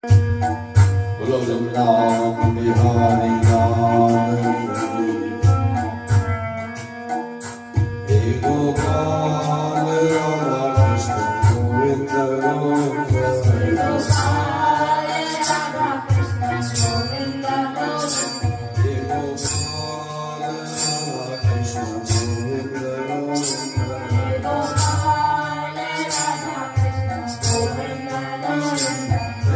બોલો રામ બિહારી લાલ હે ગોપાલ રાધા કૃષ્ણ ગોવિંદ ગોવિંદ હે ગોપાલ રાધા કૃષ્ણ ગોવિંદ ગોવિંદ હે ગોપાલ રાધા કૃષ્ણ ગોવિંદ ગોવિંદ હે Gopal Radha Krishna Govind Govind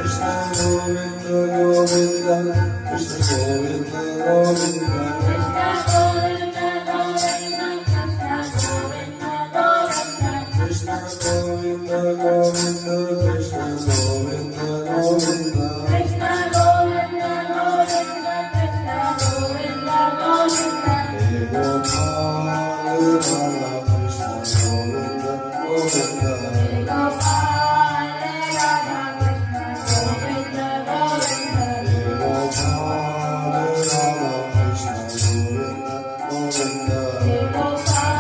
Krishna Govinda Govinda Krishna Govinda Govinda Krishna Govinda Govinda Krishna Govinda Govinda Krishna Govinda Govinda Krishna Govinda Govinda He Gopal Radha Krishna Govinda Govinda He Gopal Radha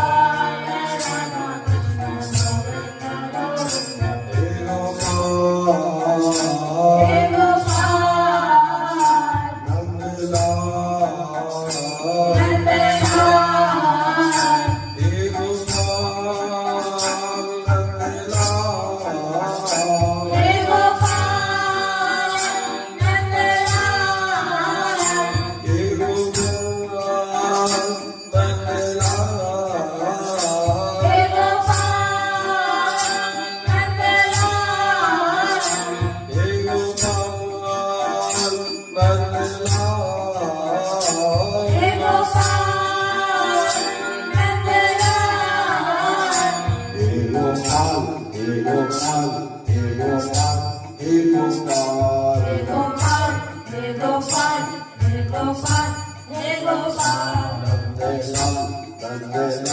Gopal,